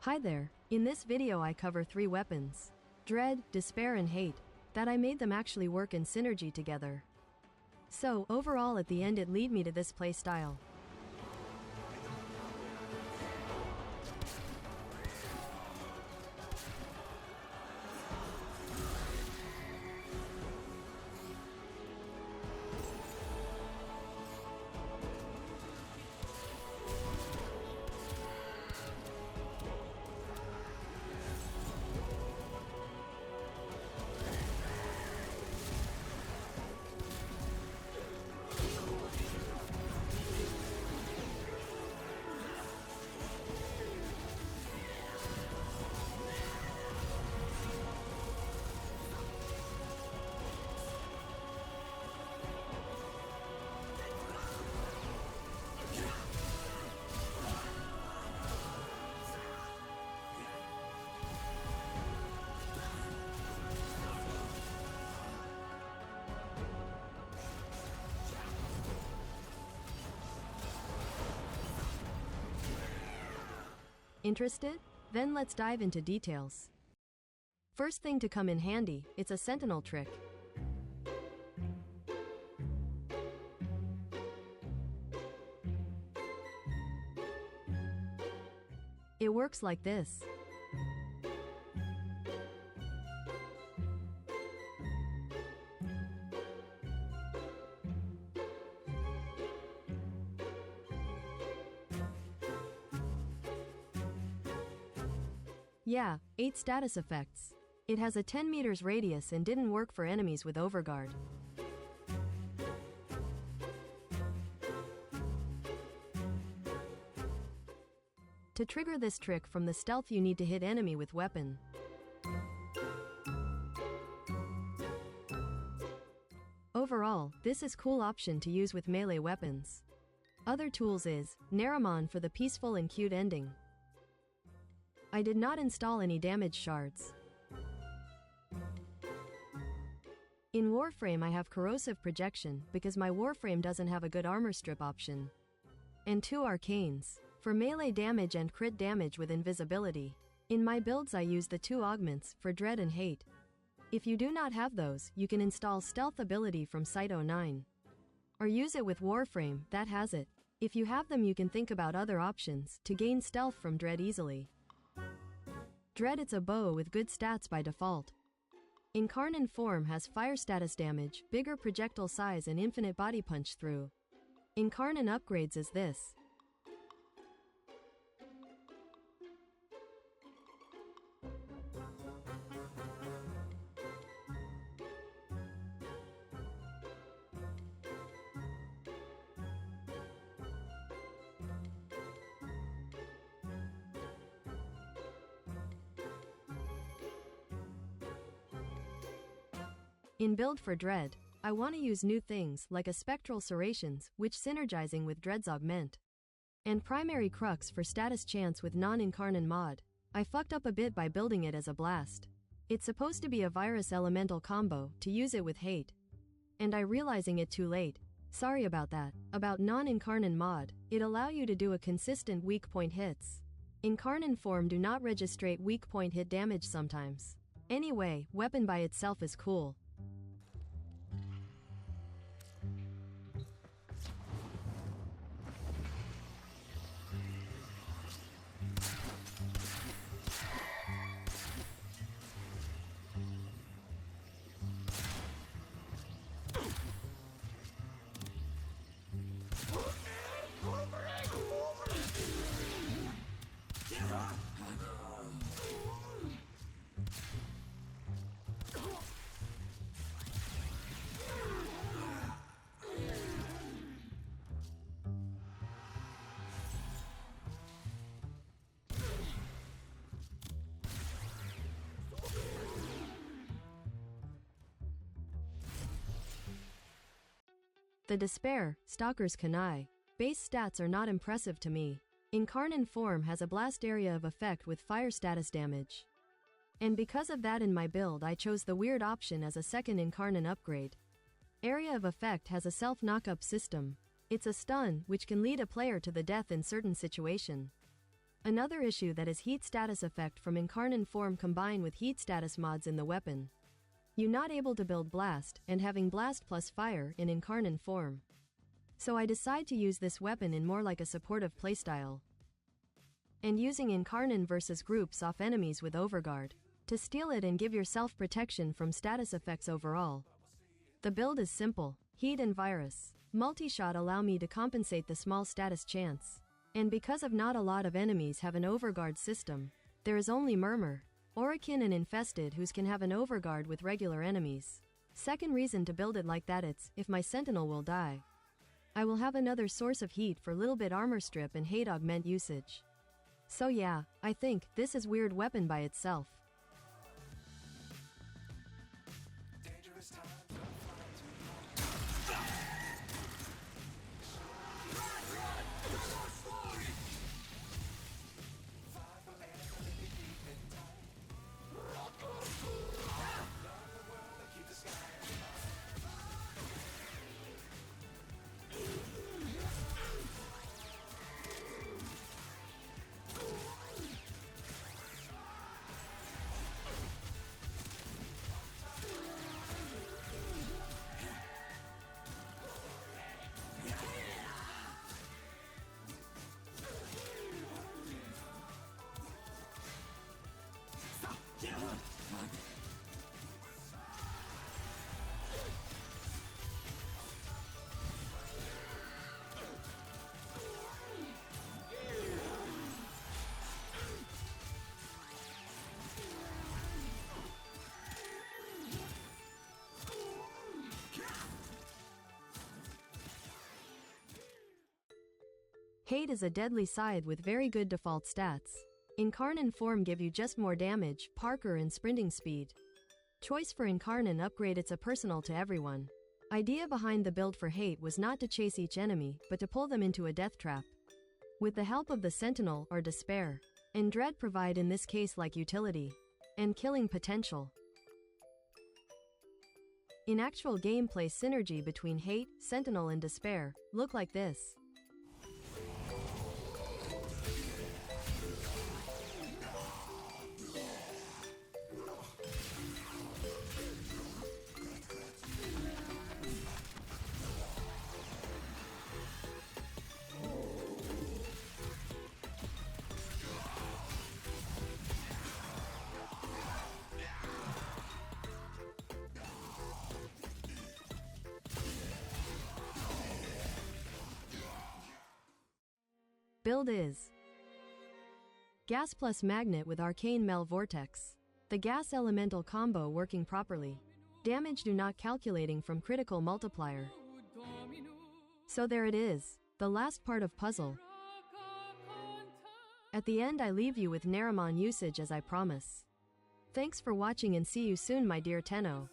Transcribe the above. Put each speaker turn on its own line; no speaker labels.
Hi there, in this video I cover 3 weapons, Dread, Despair and Hate, that I made them actually work in synergy together. So, overall at the end it lead me to this playstyle. Interested? Then let's dive into details. First thing to come in handy, it's a Sentinel trick. It works like this. Yeah, 8 status effects. It has a 10 meters radius and didn't work for enemies with overguard. To trigger this trick from the stealth you need to hit enemy with weapon. Overall, this is cool option to use with melee weapons. Other tools is, Naramon for the peaceful and cute ending. I did not install any damage shards. In Warframe I have corrosive projection because my Warframe doesn't have a good armor strip option. And 2 arcanes, for melee damage and crit damage with invisibility. In my builds I use the 2 augments, for Dread and Hate. If you do not have those, you can install stealth ability from Site 09. Or use it with Warframe, that has it. If you have them you can think about other options to gain stealth from Dread easily. Dread, it's a bow with good stats by default. Incarnon form has fire status damage, bigger projectile size and infinite body punch through. Incarnon upgrades is this. In build for Dread, I want to use new things like a Spectral Serrations, which synergizing with Dread's augment. And Primary Crux for status chance with non-Incarnon mod. I fucked up a bit by building it as a blast. It's supposed to be a virus elemental combo to use it with Hate. And I realizing it too late. Sorry about that. About non-Incarnon mod, it allow you to do a consistent weak point hits. Incarnon form do not registrate weak point hit damage sometimes. Anyway, weapon by itself is cool. The Despair, Stalker's Kanai. Base stats are not impressive to me. Incarnon form has a blast area of effect with fire status damage. And because of that in my build I chose the weird option as a second Incarnon upgrade. Area of effect has a self knockup system. It's a stun, which can lead a player to the death in certain situation. Another issue that is heat status effect from Incarnon form combined with heat status mods in the weapon. You not able to build blast, and having blast plus fire in Incarnon form. So I decide to use this weapon in more like a supportive playstyle. And using Incarnon versus groups off enemies with overguard. To steal it and give yourself protection from status effects overall. The build is simple, heat and virus. Multi-shot allow me to compensate the small status chance. And because of not a lot of enemies have an overguard system, there is only Murmur, Orokin and Infested whose can have an overguard with regular enemies. Second reason to build it like that it's, if my Sentinel will die. I will have another source of heat for little bit armor strip and hate augment usage. So yeah, I think this is weird weapon by itself. Hate is a deadly scythe with very good default stats. Incarnon form give you just more damage, parkour and sprinting speed. Choice for Incarnon upgrade it's a personal to everyone. Idea behind the build for Hate was not to chase each enemy, but to pull them into a death trap. With the help of the Sentinel or Despair. And Dread provide in this case like utility. And killing potential. In actual gameplay synergy between Hate, Sentinel and Despair, look like this. Build is Gas plus Magnet with Arcane Mel Vortex. The gas elemental combo working properly. Damage do not calculating from critical multiplier. So there it is, the last part of puzzle. At the end I leave you with Naramon usage as I promise. Thanks for watching and see you soon my dear Tenno.